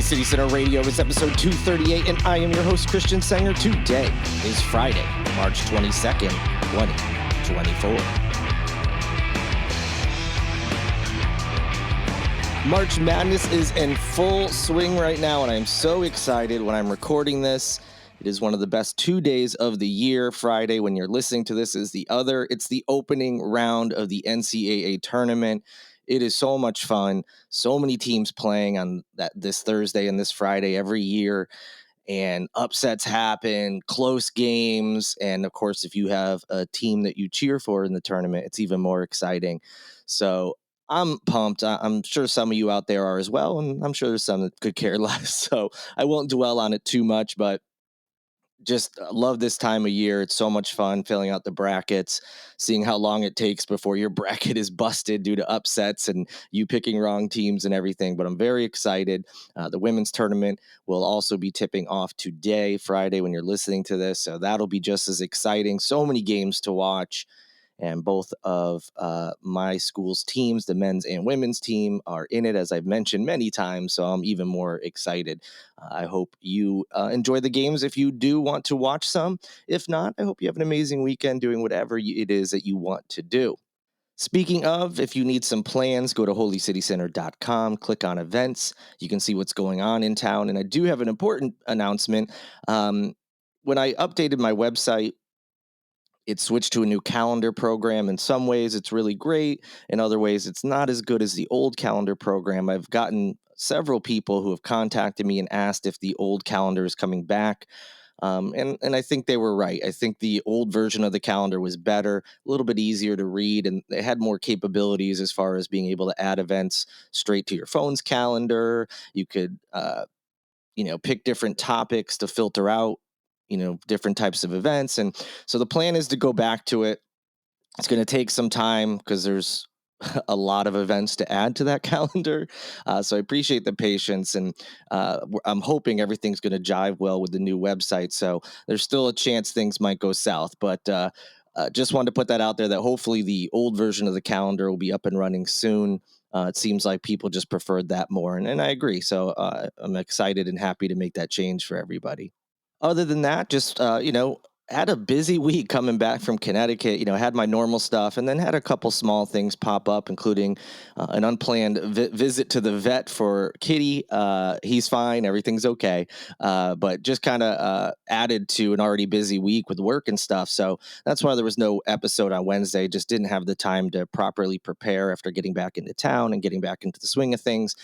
Holy City Center Radio. It's episode 238, and I am your host, Christian Sanger. Today is Friday, March 22nd, 2024. March Madness is in full swing right now, and I'm so excited when I'm recording this. It is one of the best 2 days of the year. Friday, when you're listening to this, is the other. It's the opening round of the NCAA tournament. It is so much fun. So many teams playing on this Thursday and this Friday every year. And upsets happen, close games. And of course, if you have a team that you cheer for in the tournament, it's even more exciting. So I'm pumped. I'm sure some of you out there are as well. And I'm sure there's some that could care less. So I won't dwell on it too much, but just love this time of year. It's so much fun filling out the brackets, seeing how long it takes before your bracket is busted due to upsets and you picking wrong teams and everything. But I'm very excited. The women's tournament will also be tipping off today, Friday, when you're listening to this. So that'll be just as exciting. So many games to watch. And both of my school's teams, the men's and women's team, are in it, as I've mentioned many times. So I'm even more excited. I hope you enjoy the games if you do want to watch some. If not, I hope you have an amazing weekend doing whatever it is that you want to do. Speaking of, if you need some plans, go to holycitycenter.com, click on events. You can see what's going on in town. And I do have an important announcement. When I updated my website, it switched to a new calendar program. In some ways, it's really great. In other ways, it's not as good as the old calendar program. I've gotten several people who have contacted me and asked if the old calendar is coming back. And I think they were right. I think the old version of the calendar was better, a little bit easier to read, and it had more capabilities as far as being able to add events straight to your phone's calendar. You could, pick different topics to filter out different types of events. And so the plan is to go back to it. It's going to take some time because there's a lot of events to add to that calendar. So I appreciate the patience, and I'm hoping everything's going to jive well with the new website. So there's still a chance things might go south, but just wanted to put that out there that hopefully the old version of the calendar will be up and running soon. It seems like people just preferred that more, and I agree. So I'm excited and happy to make that change for everybody. Other than that, just, had a busy week coming back from Connecticut. Had my normal stuff and then had a couple small things pop up, including an unplanned visit to the vet for Kitty. He's fine. Everything's okay. But just kind of added to an already busy week with work and stuff. So that's why there was no episode on Wednesday. Just didn't have the time to properly prepare after getting back into town and getting back into the swing of things.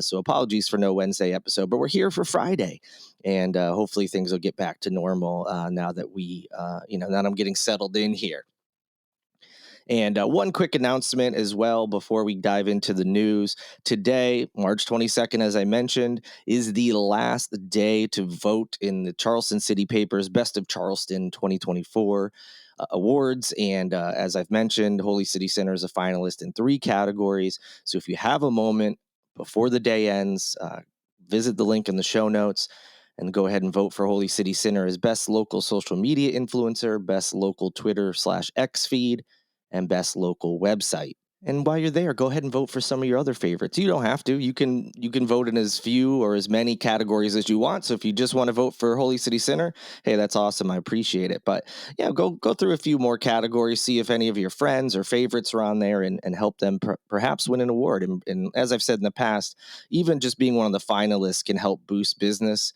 So apologies for no Wednesday episode, but we're here for Friday. And hopefully things will get back to normal now that now that I'm getting settled in here. And one quick announcement as well before we dive into the news. Today, March 22nd, as I mentioned, is the last day to vote in the Charleston City Paper's Best of Charleston 2024 awards. And as I've mentioned, Holy City Center is a finalist in 3 categories. So if you have a moment before the day ends, visit the link in the show notes and go ahead and vote for Holy City Center as Best Local Social Media Influencer, Best Local Twitter/X Feed, and Best Local Website. And while you're there, go ahead and vote for some of your other favorites. You don't have to. You can vote in as few or as many categories as you want. So if you just want to vote for Holy City Center, hey, that's awesome. I appreciate it. But yeah, go through a few more categories, see if any of your friends or favorites are on there, and help them perhaps win an award. And as I've said in the past, even just being one of the finalists can help boost business.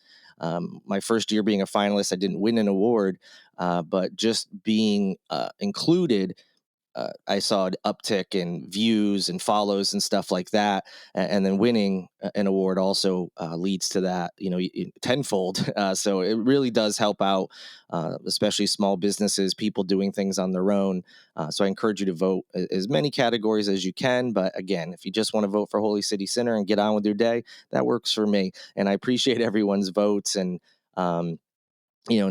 My first year being a finalist, I didn't win an award, but just being included, I saw an uptick in views and follows and stuff like that. And then winning an award also leads to that, tenfold. So it really does help out, especially small businesses, people doing things on their own. So I encourage you to vote as many categories as you can. But again, if you just want to vote for Holy City Center and get on with your day, that works for me. And I appreciate everyone's votes and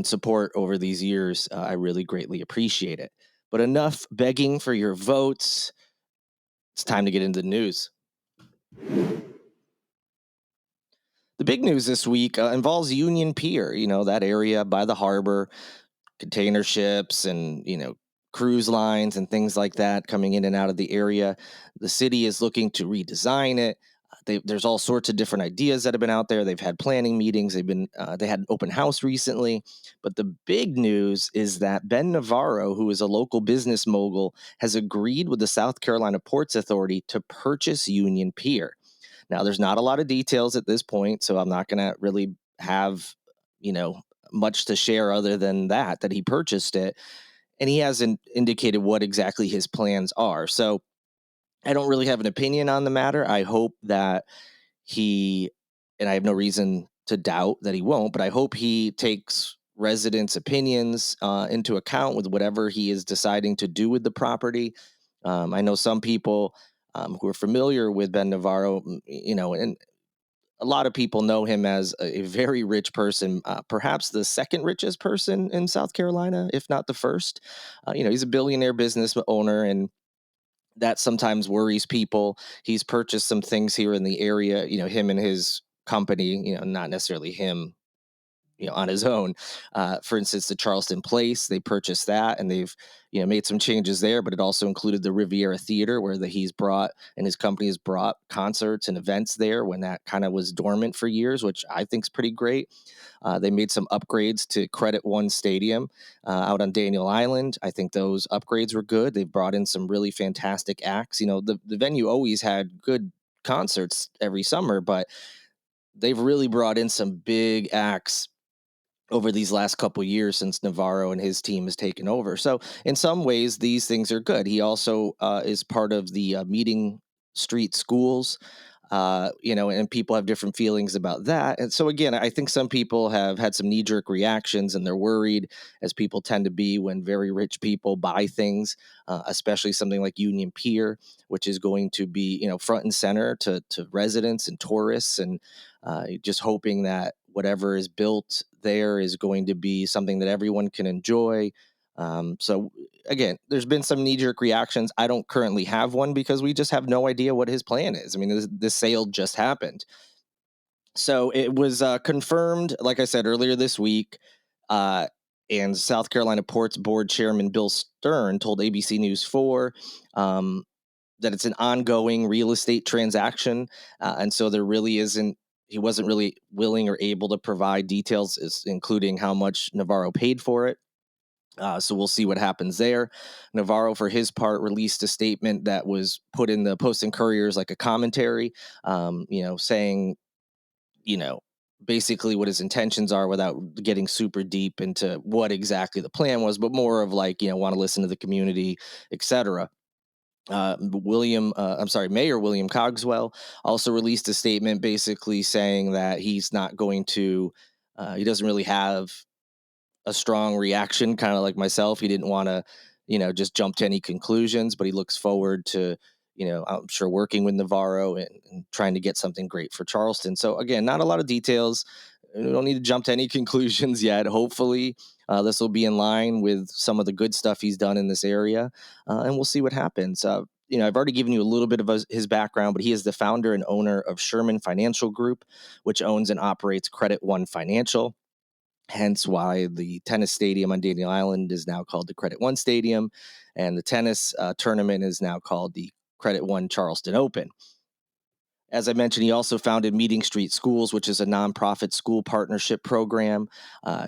support over these years. I really greatly appreciate it. But enough begging for your votes. It's time to get into the news. The big news this week involves Union Pier, that area by the harbor, container ships and, cruise lines and things like that coming in and out of the area. The city is looking to redesign it. There's all sorts of different ideas that have been out there. They've had planning meetings. They had an open house recently. But the big news is that Ben Navarro, who is a local business mogul, has agreed with the South Carolina Ports Authority to purchase Union Pier. Now, there's not a lot of details at this point, so I'm not going to really have, you know, much to share other than that he purchased it. And he hasn't indicated what exactly his plans are. So I don't really have an opinion on the matter. I hope that he, and I have no reason to doubt that he won't, but I hope he takes residents' opinions into account with whatever he is deciding to do with the property. I know some people who are familiar with Ben Navarro, and a lot of people know him as a very rich person, perhaps the second richest person in South Carolina, if not the first. He's a billionaire business owner, and that sometimes worries people. He's purchased some things here in the area, him and his company, not necessarily him, on his own. For instance, the Charleston Place, they purchased that and they've, made some changes there, but it also included the Riviera Theater where he's brought and his company has brought concerts and events there when that kind of was dormant for years, which I think is pretty great. They made some upgrades to Credit One Stadium out on Daniel Island. I think those upgrades were good. They've brought in some really fantastic acts. The venue always had good concerts every summer, but they've really brought in some big acts over these last couple years since Navarro and his team has taken over. So in some ways, these things are good. He also is part of the Meeting Street Schools, and people have different feelings about that. And so again, I think some people have had some knee-jerk reactions and they're worried, as people tend to be when very rich people buy things, especially something like Union Pier, which is going to be, front and center to residents and tourists, and just hoping that whatever is built there is going to be something that everyone can enjoy. So again, there's been some knee-jerk reactions. I don't currently have one because we just have no idea what his plan is. I mean, this sale just happened. So it was confirmed, like I said earlier this week, uh, and South Carolina Ports Board Chairman Bill Stern told ABC News 4 that it's an ongoing real estate transaction. And so there really isn't, he wasn't really willing or able to provide details, including how much Navarro paid for it. So we'll see what happens there. Navarro, for his part, released a statement that was put in the Post and Courier's like a commentary, saying, you know, basically what his intentions are without getting super deep into what exactly the plan was, but more of like, want to listen to the community, etc. Mayor William Cogswell also released a statement basically saying that he's not going to, he doesn't really have a strong reaction, kind of like myself. He didn't want to, just jump to any conclusions, but he looks forward to, I'm sure working with Navarro and trying to get something great for Charleston. So again, not a lot of details. We don't need to jump to any conclusions yet. Hopefully, this will be in line with some of the good stuff he's done in this area, and we'll see what happens. I've already given you a little bit of his background, but he is the founder and owner of Sherman Financial Group, which owns and operates Credit One Financial. Hence why the tennis stadium on Daniel Island is now called the Credit One Stadium, and the tennis tournament is now called the Credit One Charleston Open. As I mentioned, he also founded Meeting Street Schools, which is a nonprofit school partnership program.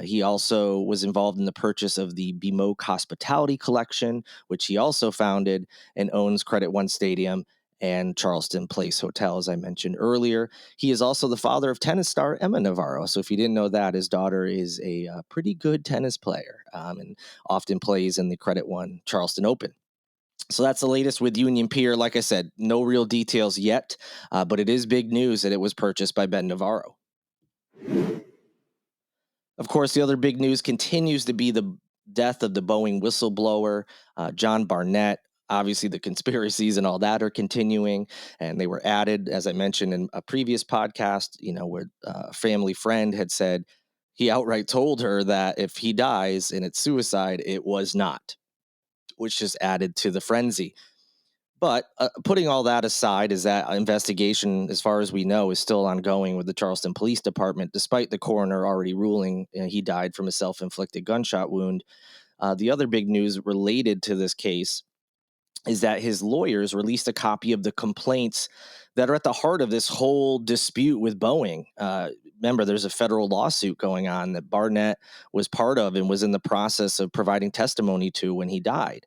He also was involved in the purchase of the BMO Hospitality Collection, which he also founded, and owns Credit One Stadium and Charleston Place Hotel, as I mentioned earlier. He is also the father of tennis star Emma Navarro. So if you didn't know that, his daughter is a pretty good tennis player, and often plays in the Credit One Charleston Open. So that's the latest with Union Pier. Like I said, no real details yet, but it is big news that it was purchased by Ben Navarro. Of course, the other big news continues to be the death of the Boeing whistleblower, John Barnett. Obviously, the conspiracies and all that are continuing, and they were added, as I mentioned in a previous podcast, where a family friend had said he outright told her that if he dies and it's suicide, it was not, which just added to the frenzy. But putting all that aside, is that investigation, as far as we know, is still ongoing with the Charleston Police Department, despite the coroner already ruling he died from a self-inflicted gunshot wound. The other big news related to this case is that his lawyers released a copy of the complaints that are at the heart of this whole dispute with Boeing. Remember, there's a federal lawsuit going on that Barnett was part of and was in the process of providing testimony to when he died.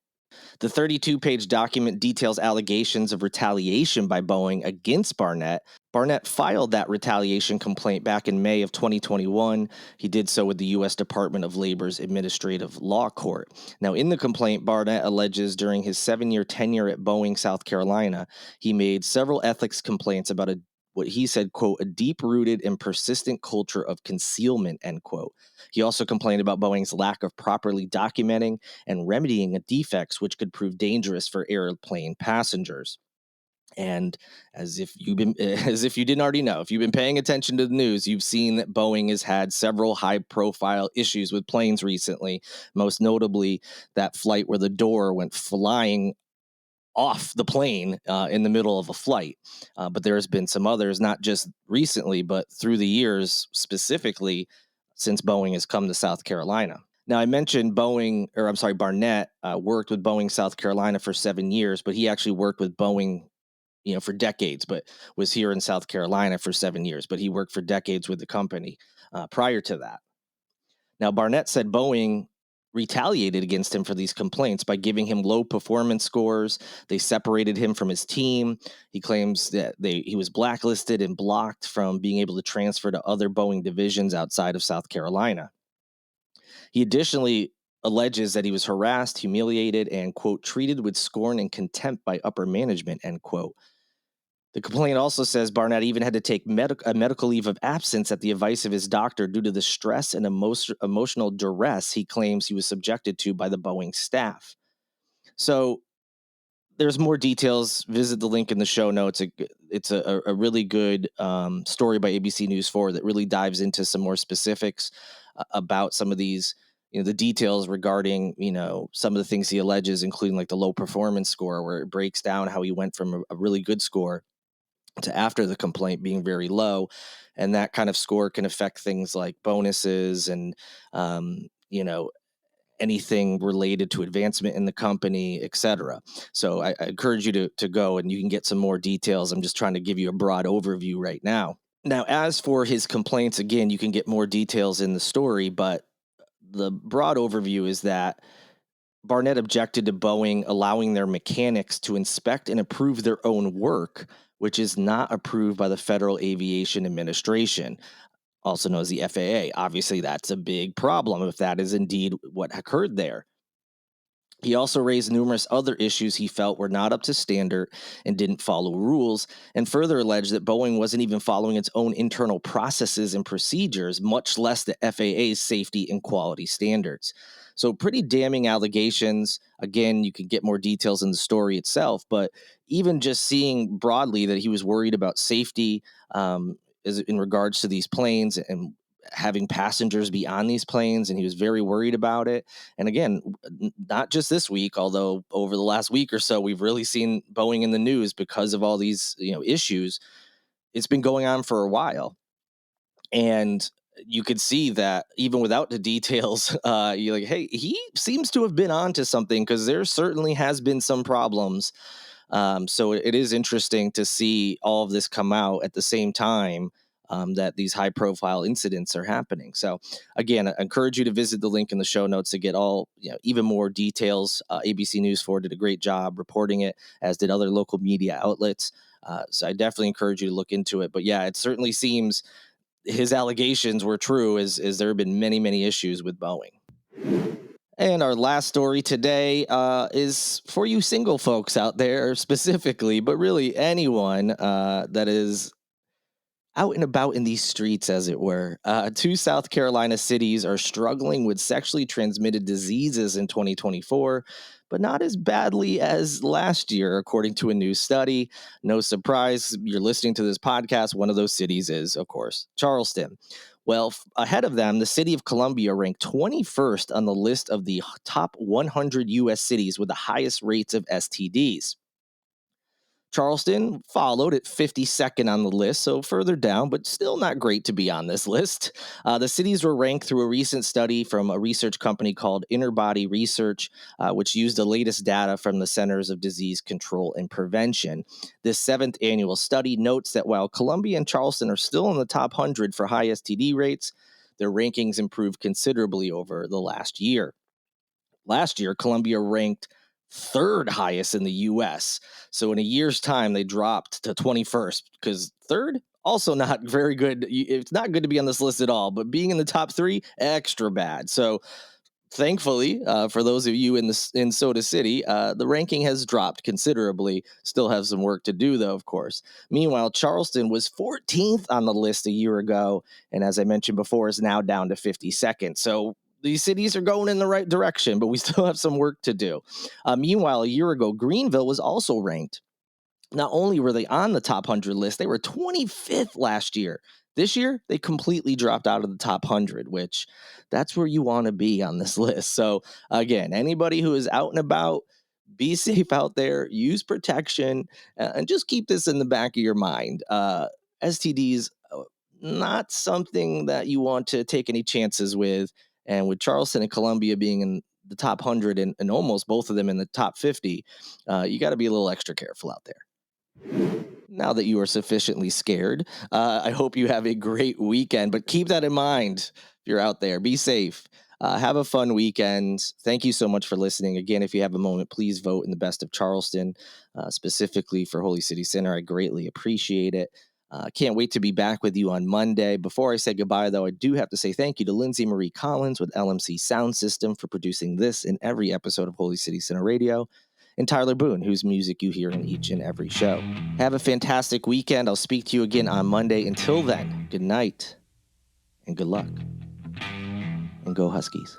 The 32-page document details allegations of retaliation by Boeing against Barnett. Barnett filed that retaliation complaint back in May of 2021. He did so with the U.S. Department of Labor's Administrative Law Court. Now, in the complaint, Barnett alleges during his 7-year tenure at Boeing, South Carolina, he made several ethics complaints about what he said, quote, a deep-rooted and persistent culture of concealment, end quote. He also complained about Boeing's lack of properly documenting and remedying defects which could prove dangerous for airplane passengers. And as if you didn't already know, if you've been paying attention to the news, you've seen that Boeing has had several high-profile issues with planes recently, most notably that flight where the door went flying off the plane in the middle of a flight. But there has been some others, not just recently, but through the years, specifically since Boeing has come to South Carolina. Now, I mentioned Barnett worked with Boeing South Carolina for 7 years, but he actually worked with Boeing, for decades, but was here in South Carolina for 7 years. But he worked for decades with the company prior to that. Now, Barnett said Boeing retaliated against him for these complaints by giving him low performance scores. They separated him from his team. He claims that he was blacklisted and blocked from being able to transfer to other Boeing divisions outside of South Carolina. He additionally alleges that he was harassed, humiliated, and, quote, treated with scorn and contempt by upper management, end quote. The complaint also says Barnett even had to take a medical leave of absence at the advice of his doctor due to the stress and emotional duress he claims he was subjected to by the Boeing staff. So there's more details. Visit the link in the show notes. It's a really good story by ABC News 4 that really dives into some more specifics about some of these, the details regarding, some of the things he alleges, including like the low performance score, where it breaks down how he went from a really good score to after the complaint being very low. And that kind of score can affect things like bonuses and, anything related to advancement in the company, et cetera. So I encourage you to go and you can get some more details. I'm just trying to give you a broad overview right now. Now, as for his complaints, again, you can get more details in the story, but the broad overview is that Barnett objected to Boeing allowing their mechanics to inspect and approve their own work, which is not approved by the Federal Aviation Administration, also known as the FAA. Obviously, that's a big problem if that is indeed what occurred there. He also raised numerous other issues he felt were not up to standard and didn't follow rules, and further alleged that Boeing wasn't even following its own internal processes and procedures, much less the FAA's safety and quality standards. So pretty damning allegations. Again, you can get more details in the story itself, but even just seeing broadly that he was worried about safety in regards to these planes and having passengers be on these planes, and he was very worried about it. And again, not just this week, although over the last week or so, we've really seen Boeing in the news because of all these, issues. It's been going on for a while. And you could see that even without the details, you're like, hey, he seems to have been onto something because there certainly has been some problems. So it is interesting to see all of this come out at the same time that these high profile incidents are happening. So again, I encourage you to visit the link in the show notes to get all, even more details. ABC News 4 did a great job reporting it, as did other local media outlets. So I definitely encourage you to look into it. But yeah, it certainly seems his allegations were true, as there have been many, many issues with Boeing. And our last story today is for you single folks out there specifically, but really anyone that is out and about in these streets, as it were. Two South Carolina cities are struggling with sexually transmitted diseases in 2024, but not as badly as last year, according to a new study. No surprise, you're listening to this podcast. One of those cities is, of course, Charleston. Well, ahead of them, the city of Columbia ranked 21st on the list of the top 100 U.S. cities with the highest rates of STDs. Charleston followed at 52nd on the list, so further down, but still not great to be on this list. The cities were ranked through a recent study from a research company called Interbody Research, which used the latest data from the Centers of Disease Control and Prevention. This seventh annual study notes that while Columbia and Charleston are still in the top 100 for high STD rates, their rankings improved considerably over the last year. Last year, Columbia ranked third highest in the US. So in a year's time, they dropped to 21st because third, also not very good. It's not good to be on this list at all, but being in the top three, extra bad. So thankfully, for those of you in Soda City, the ranking has dropped considerably. Still have some work to do, though, of course. Meanwhile, Charleston was 14th on the list a year ago, and as I mentioned before, is now down to 52nd. So these cities are going in the right direction, but we still have some work to do. Meanwhile, a year ago, Greenville was also ranked. Not only were they on the top 100 list, they were 25th last year. This year, they completely dropped out of the top 100, which that's where you want to be on this list. So, again, anybody who is out and about, be safe out there, use protection, and just keep this in the back of your mind. STDs, not something that you want to take any chances with. And with Charleston and Columbia being in the top 100 and almost both of them in the top 50, you got to be a little extra careful out there. Now that you are sufficiently scared, I hope you have a great weekend, but keep that in mind if you're out there. Be safe. Have a fun weekend. Thank you so much for listening. Again, if you have a moment, please vote in the best of Charleston, specifically for Holy City Center. I greatly appreciate it. Can't wait to be back with you on Monday. Before I say goodbye, though, I do have to say thank you to Lindsay Marie Collins with LMC Sound System for producing this and every episode of Holy City Center Radio, and Tyler Boone, whose music you hear in each and every show. Have a fantastic weekend. I'll speak to you again on Monday. Until then, good night and good luck. And go Huskies.